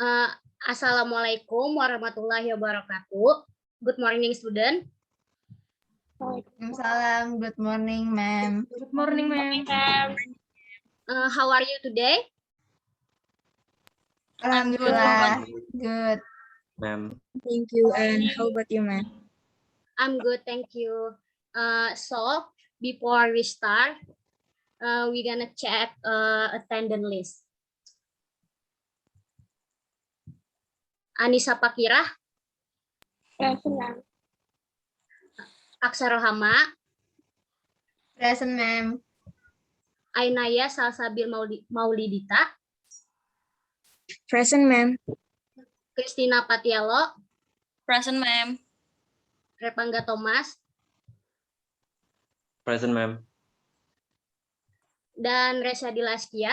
Uh, Assalamualaikum warahmatullahi wabarakatuh. Good morning, student. Waalaikumsalam. Good morning, ma'am. Good morning, ma'am. How are you today? Alhamdulillah. Good. Ma'am. Thank you. And how about you, ma'am? I'm good, thank you. So before we start, we're gonna check attendance list. Anissa Pakirah, Present. Aksara Hama, Present, ma'am. Ainaya Salsabil Maulidita, Present, ma'am. Christina Patialo, Present, ma'am. Repangga Thomas, Present, ma'am. dan Reza Dilaskia.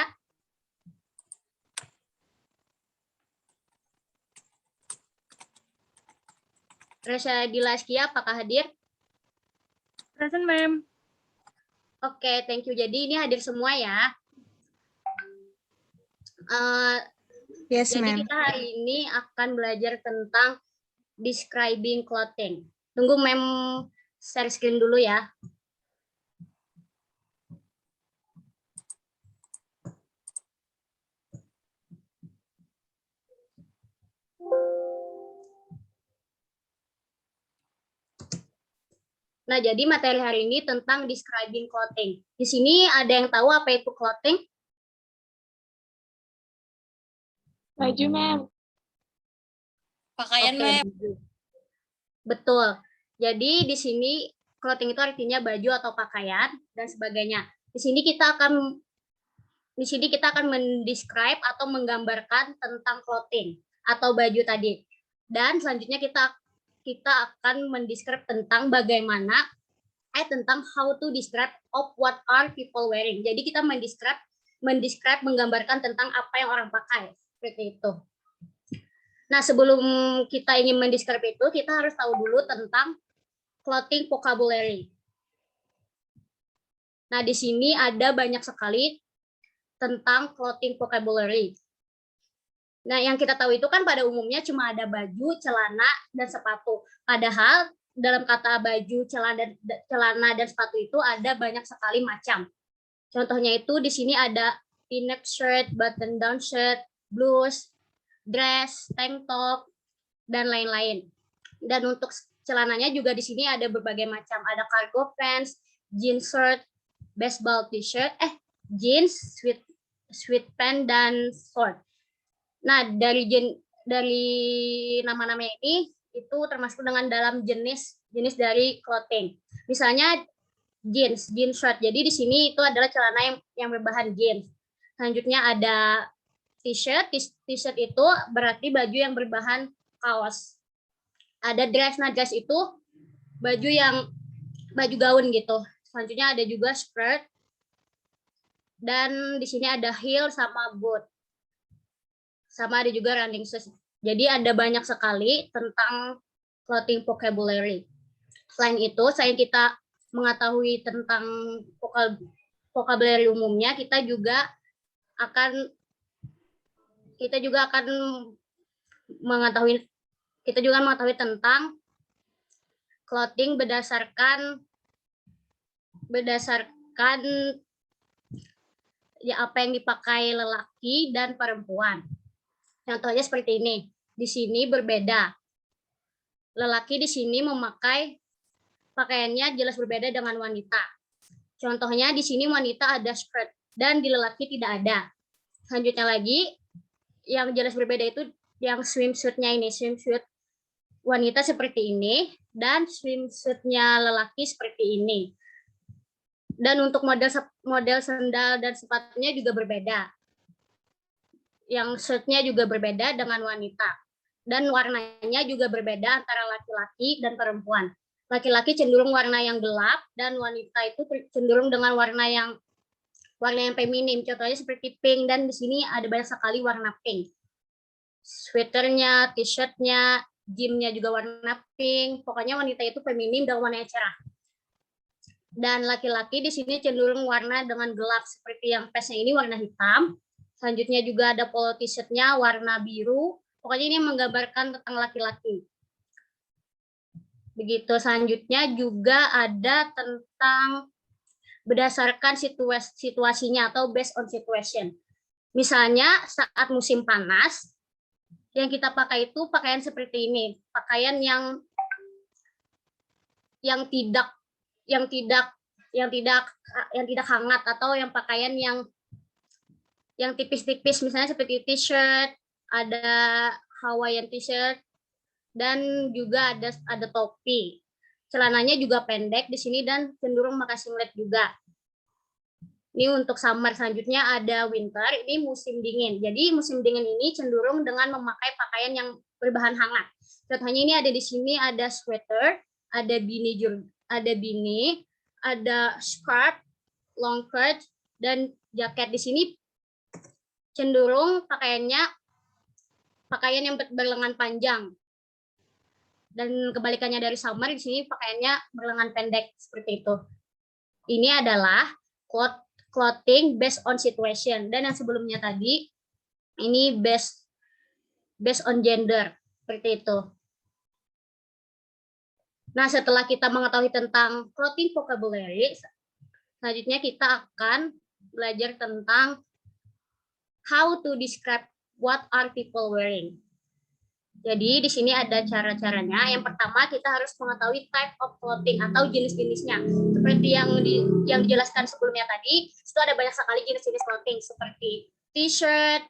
Reza Dilaskia, apakah hadir? Present, ma'am. Oke, thank you. Jadi ini hadir semua ya. Yes, Jadi ma'am. kita hari ini akan belajar tentang describing clothing. Tunggu mem share screen dulu ya. Nah, jadi materi hari ini tentang describing clothing. Di sini ada yang tahu apa itu clothing? Baju, ma'am. Pakaian, Oke, ma'am. baju. Betul. Jadi di sini clothing itu artinya baju atau pakaian dan sebagainya. Di sini kita akan mendescribe atau menggambarkan tentang clothing atau baju tadi. Dan selanjutnya kita akan mendescribe tentang bagaimana tentang how to describe of what are people wearing. Jadi kita mendescribe menggambarkan tentang apa yang orang pakai seperti itu. Nah, sebelum kita ingin mendescribe itu, kita harus tahu dulu tentang clothing vocabulary. Nah, di sini ada banyak sekali tentang clothing vocabulary. Nah, yang kita tahu itu kan pada umumnya cuma ada baju, celana, dan sepatu. Padahal dalam kata baju, celana, dan sepatu itu ada banyak sekali macam. Contohnya itu di sini ada v-neck shirt, button down shirt, blouse, dress, tank top, dan lain-lain. Dan untuk celananya juga di sini ada berbagai macam. Ada cargo pants, jeans shirt, baseball t-shirt, jeans, sweatpants, dan short. Nah, dari nama-nama ini itu termasuk dengan dalam jenis dari clothing. Misalnya jeans shirt. Jadi di sini itu adalah celana yang berbahan jeans. Selanjutnya ada t-shirt. T-shirt itu berarti baju yang berbahan kaos. Ada dress. Nah, dress itu baju gaun gitu. Selanjutnya ada juga skirt. Dan di sini ada heel sama boot. Sama ada juga running shoes. Jadi ada banyak sekali tentang clothing vocabulary. Selain itu, selain kita mengetahui tentang vocabulary umumnya, kita juga akan mengetahui tentang clothing berdasarkan ya apa yang dipakai lelaki dan perempuan. Contohnya seperti ini. Di sini berbeda. Lelaki di sini memakai pakaiannya jelas berbeda dengan wanita. Contohnya di sini wanita ada skirt dan di lelaki tidak ada. Selanjutnya lagi, yang jelas berbeda itu yang swimsuitnya ini. Swimsuit wanita seperti ini dan swimsuitnya lelaki seperti ini. Dan untuk model sandal dan sepatunya juga berbeda. Yang shirtnya juga berbeda dengan wanita. Dan warnanya juga berbeda antara laki-laki dan perempuan. Laki-laki cenderung warna yang gelap dan wanita itu cenderung dengan warna yang feminim. Contohnya seperti pink, dan di sini ada banyak sekali warna pink. Sweaternya, t-shirtnya, jeansnya juga warna pink. Pokoknya wanita itu feminim dan warnanya cerah. Dan laki-laki di sini cenderung warna dengan gelap, seperti yang pesnya ini warna hitam. Selanjutnya juga ada polo t-shirt-nya warna biru. Pokoknya ini menggambarkan tentang laki-laki. Begitu. Selanjutnya juga ada tentang berdasarkan situasinya atau based on situation. Misalnya saat musim panas, yang kita pakai itu pakaian seperti ini, pakaian yang tidak hangat, atau yang pakaian yang tipis-tipis, misalnya seperti t-shirt, ada Hawaiian t-shirt, dan juga ada topi. Celananya juga pendek di sini dan cenderung pakai singlet juga. Ini untuk summer. Selanjutnya ada winter, ini musim dingin. Jadi musim dingin ini cenderung dengan memakai pakaian yang berbahan hangat. Contohnya ini ada di sini ada sweater, ada beanie, ada scarf, long coat, dan jaket. Di sini cenderung pakaian yang berlengan panjang. Dan kebalikannya dari summer, di sini pakaiannya berlengan pendek seperti itu. Ini adalah clothing based on situation, dan yang sebelumnya tadi ini based on gender seperti itu. Nah, setelah kita mengetahui tentang clothing vocabulary, selanjutnya kita akan belajar tentang how to describe what are people wearing. Jadi di sini ada cara-caranya. Yang pertama, kita harus mengetahui type of clothing atau jenis-jenisnya. Seperti yang dijelaskan sebelumnya tadi, itu ada banyak sekali jenis-jenis clothing seperti t-shirt,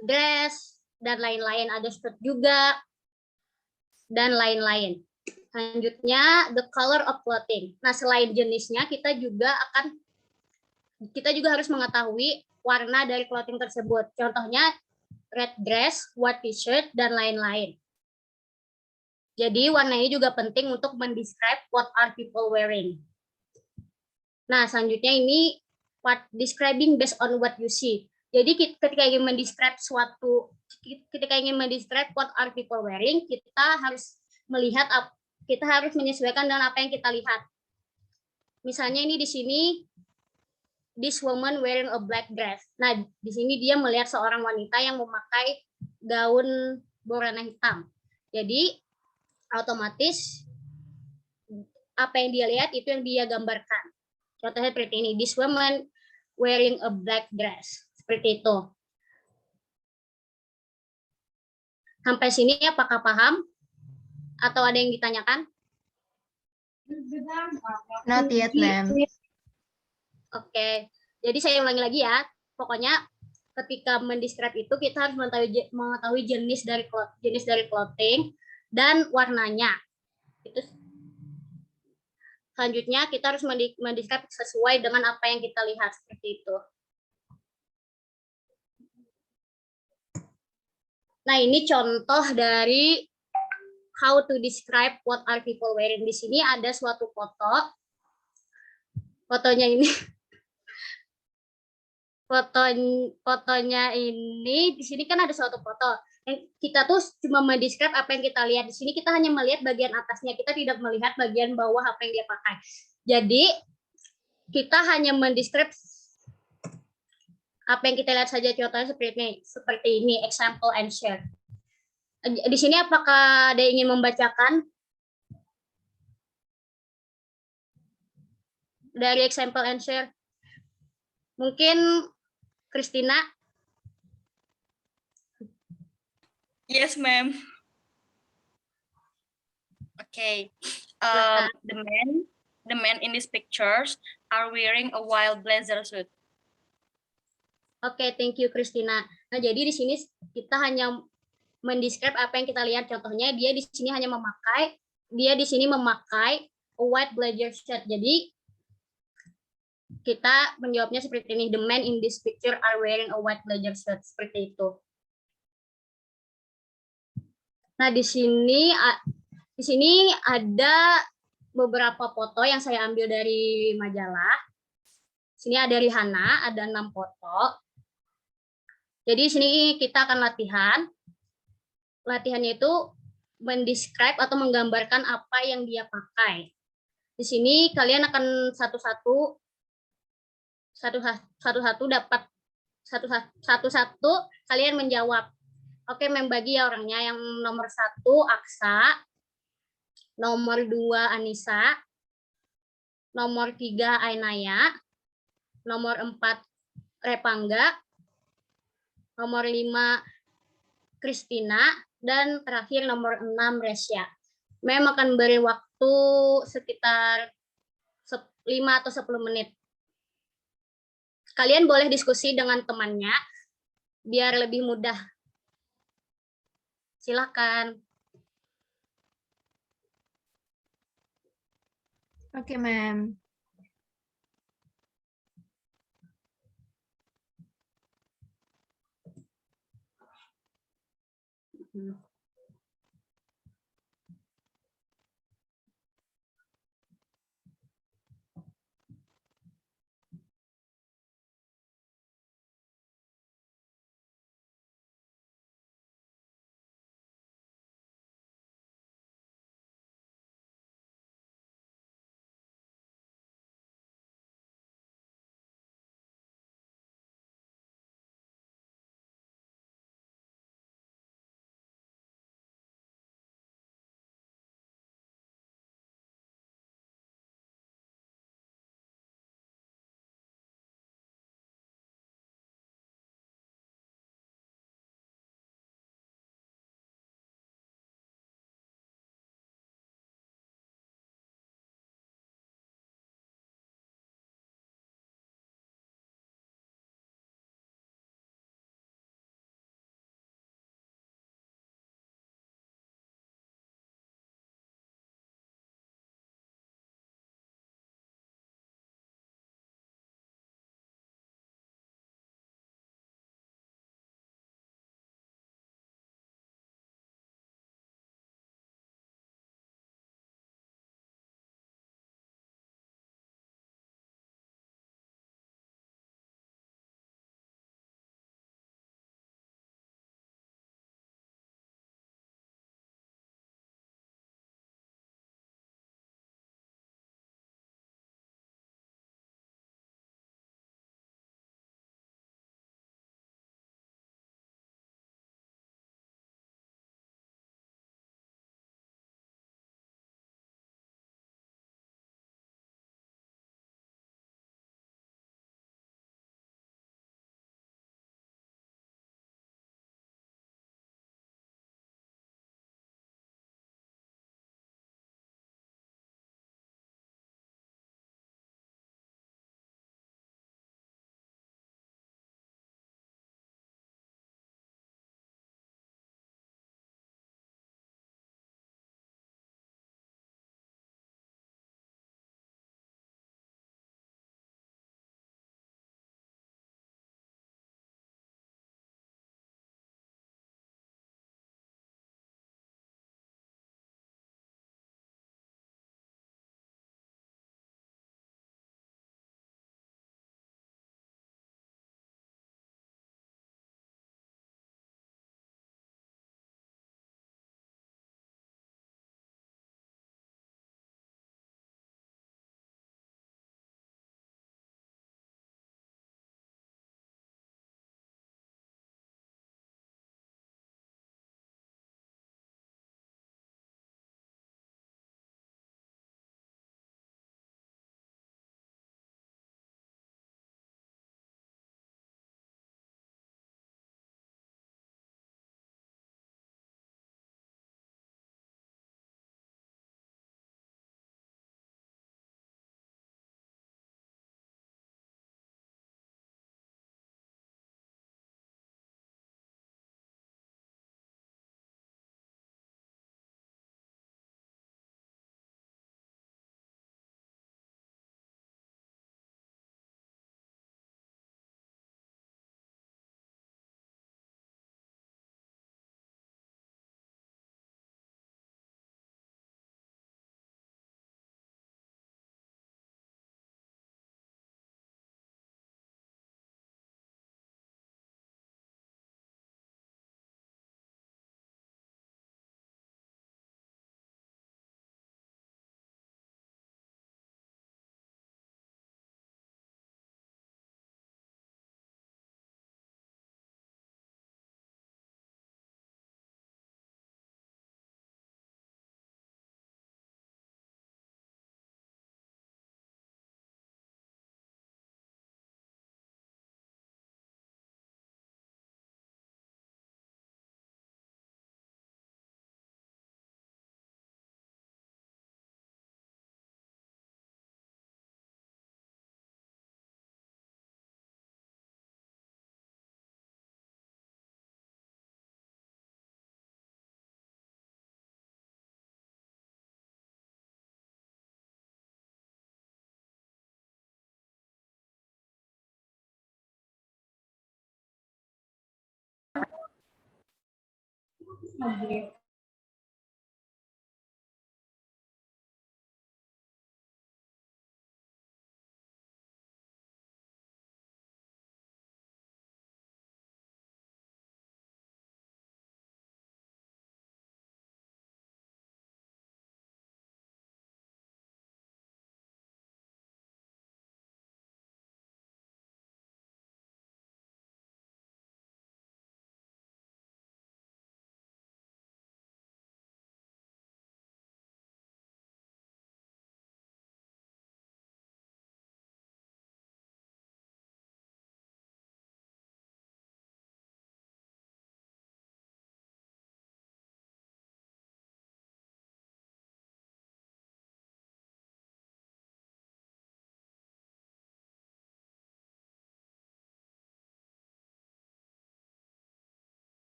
dress, dan lain-lain. Ada skirt juga, dan lain-lain. Selanjutnya, the color of clothing. Nah, selain jenisnya, kita juga harus mengetahui warna dari clothing tersebut. Contohnya, red dress, white t-shirt, dan lain-lain. Jadi warna ini juga penting untuk mendescribe what are people wearing. Nah, selanjutnya ini part describing based on what you see. Jadi ketika ingin mendescribe what are people wearing, kita harus menyesuaikan dengan apa yang kita lihat. Misalnya ini di sini, this woman wearing a black dress. Nah, di sini dia melihat seorang wanita yang memakai gaun berwarna hitam. Jadi, otomatis apa yang dia lihat itu yang dia gambarkan. Contohnya seperti ini, this woman wearing a black dress. Seperti itu. Sampai sini apakah paham? Atau ada yang ditanyakan? Not yet, ma'am. Oke, jadi saya ulangi lagi ya. Pokoknya ketika mendescribe itu kita harus mengetahui jenis dari clothing dan warnanya. Itu. Selanjutnya kita harus mendescribe sesuai dengan apa yang kita lihat seperti itu. Nah, ini contoh dari how to describe what are people wearing. Di sini ada suatu foto. Fotonya ini fotonya ini di sini kan ada suatu foto. Yang kita tuh cuma mendescribe apa yang kita lihat. Di sini kita hanya melihat bagian atasnya, kita tidak melihat bagian bawah apa yang dia pakai. Jadi kita hanya mendescribe apa yang kita lihat saja. Contohnya seperti ini, example and share. Di sini apakah ada yang ingin membacakan dari example and share? Mungkin Christina? Yes, ma'am. Okay. The men in these pictures are wearing a wild blazer suit. Oke, thank you Christina. Nah, jadi di sini kita hanya mendescribe apa yang kita lihat. Contohnya dia di sini memakai a white blazer shirt. Jadi kita menjawabnya seperti ini, the men in this picture are wearing a white blazer shirt, seperti itu. Nah, di sini ada beberapa foto yang saya ambil dari majalah. Sini ada Rihanna, ada 6 foto. Jadi sini kita akan latihan. Latihannya itu mendescribe atau menggambarkan apa yang dia pakai. Di sini kalian akan satu-satu dapat satu-satu kalian menjawab. Oke, membagi ya orangnya. Yang nomor 1 Aksa, nomor 2 Anissa, nomor 3 Ainaya, nomor 4 Repangga, nomor 5 Kristina, dan terakhir nomor 6 Resya. Mem akan beri waktu sekitar 5 atau 10 menit. Kalian boleh diskusi dengan temannya biar lebih mudah. Silakan. Oke, ma'am.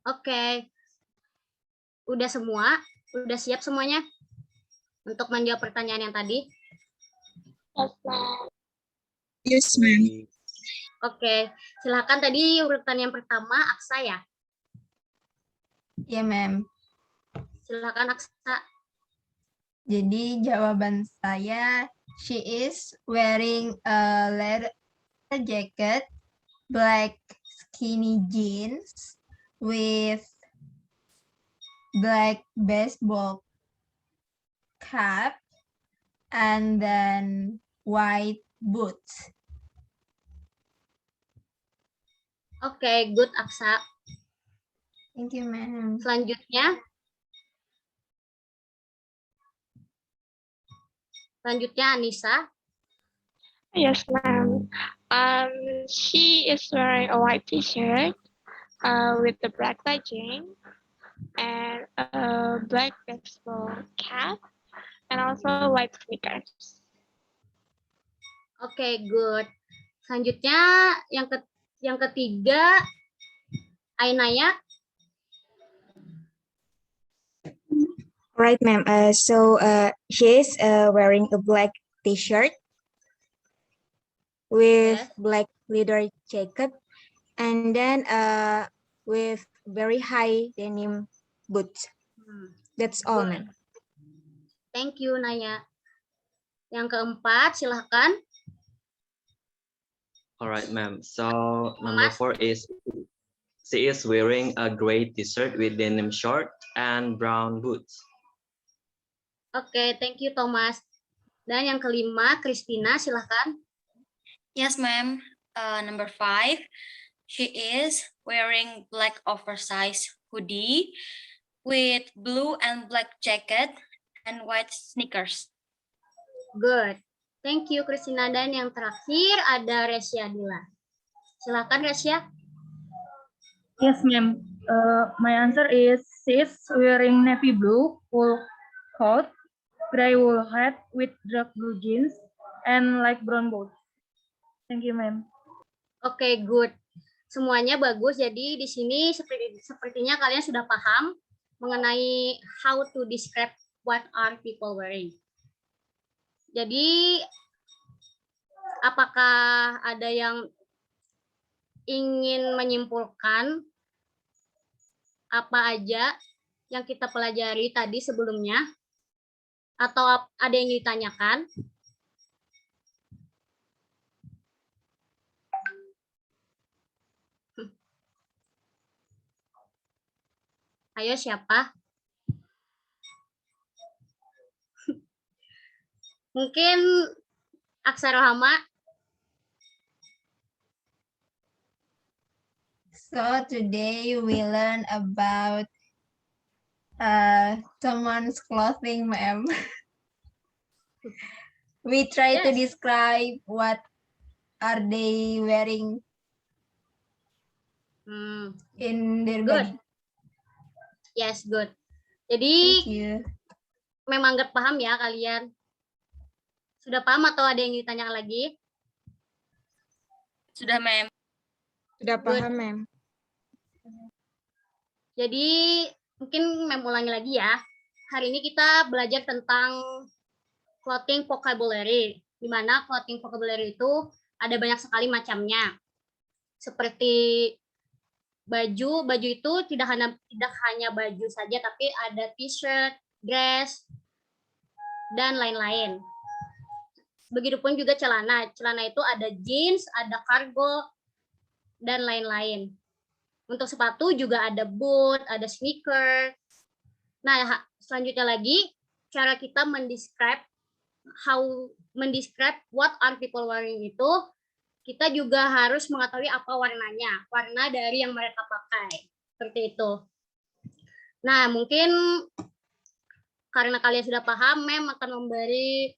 Oke, udah semua? Udah siap semuanya untuk menjawab pertanyaan yang tadi? Yes, ma'am. Oke, silakan tadi urutan yang pertama Aksa ya. Ya, ma'am. Silakan Aksa. Jadi jawaban saya, she is wearing a leather jacket, black skinny jeans with black baseball cap, and then white boots. Oke, good Aksa. Thank you, ma'am. Selanjutnya Anissa. Yes, ma'am. She is wearing a white t-shirt with the black legging and a black baseball cap and also white sneakers. Oke, good. Selanjutnya yang ketiga Ainaya. Right, ma'am. She is wearing a black t-shirt with Yes. black leather jacket, and then with very high denim boots. That's all, Good. ma'am. Thank you, Naya. Yang keempat, silahkan. All right, ma'am. So number 4 is she is wearing a gray t-shirt with denim short and brown boots. Oke, thank you, Thomas. Dan yang kelima, Christina, silahkan. Yes, ma'am. Number 5, she is wearing black oversized hoodie with blue and black jacket and white sneakers. Good. Thank you, Christina. Dan yang terakhir ada Resya Dila. Silahkan, Resya. Yes, ma'am. My answer is she is wearing navy blue wool coat, gray wool hat with dark blue jeans, and light brown boots. Thank you, ma'am. Oke, good. Semuanya bagus. Jadi di sini sepertinya kalian sudah paham mengenai how to describe what are people wearing. Jadi apakah ada yang ingin menyimpulkan apa aja yang kita pelajari tadi sebelumnya? Atau ada yang ditanyakan? Ayo, siapa? Mungkin Aksa Rohama. So today we learn about someone's clothing, ma'am. We try to Yes. describe what are they wearing in their Good. body. Yes, good. Jadi Thank you. memang nggak paham ya kalian? Sudah paham atau ada yang ditanyakan lagi? Sudah, ma'am. Sudah paham, ma'am. Jadi mungkin mem ulangi lagi ya. Hari ini kita belajar tentang clothing vocabulary, di mana clothing vocabulary itu ada banyak sekali macamnya. Seperti baju itu tidak hanya baju saja, tapi ada t-shirt, dress, dan lain-lain. Begitupun juga celana. Celana itu ada jeans, ada cargo, dan lain-lain. Untuk sepatu juga ada boot, ada sneaker. Nah, selanjutnya lagi, cara kita mendescribe what are people wearing itu, kita juga harus mengetahui apa warnanya, warna dari yang mereka pakai. Seperti itu. Nah, mungkin karena kalian sudah paham, Mem akan memberi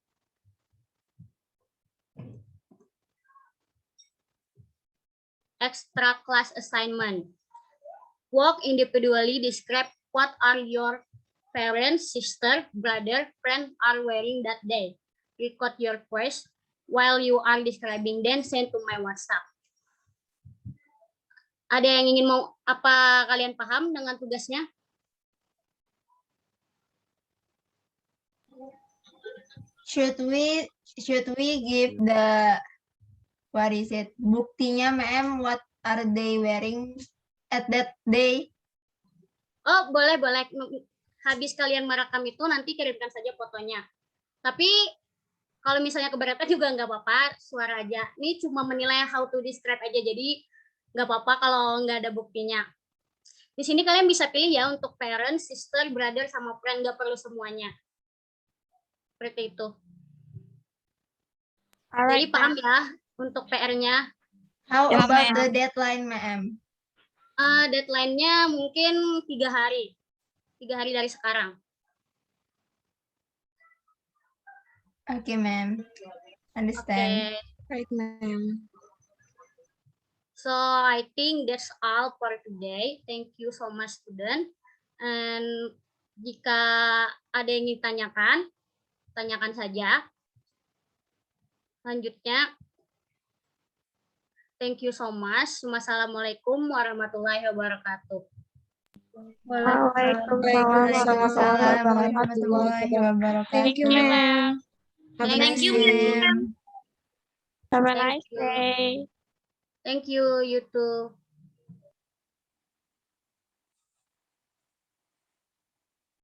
extra class assignment. Walk individually, describe what are your parents, sister, brother, friend are wearing that day. Record your voice while you are describing, then send to my WhatsApp. Ada yang ingin apa kalian paham dengan tugasnya? Should we give the buktinya, ma'am, what are they wearing at that day? Oh, boleh. Habis kalian merekam itu nanti kirimkan saja fotonya. Tapi kalau misalnya keberatan juga nggak apa-apa, suara aja. Ini cuma menilai how to describe aja, jadi nggak apa-apa kalau nggak ada buktinya. Di sini kalian bisa pilih ya untuk parents, sister, brother, sama friend, nggak perlu semuanya. Seperti itu. Alright, Jadi paham ya untuk PR-nya. How Yes, about ma'am. the deadline, ma'am? Deadline-nya mungkin 3 hari. 3 hari dari sekarang. Okay, ma'am. Understand. Okay. Right, ma'am. So I think that's all for today. Thank you so much, student. And jika ada yang ingin tanyakan, tanyakan saja. Selanjutnya, thank you so much. Wassalamualaikum warahmatullahi wabarakatuh. Waalaikumsalam warahmatullahi wabarakatuh. Thank you, ma'am. Have a Thank nice you, day. ma'am. Have a Thank nice you. day. Thank you, you too.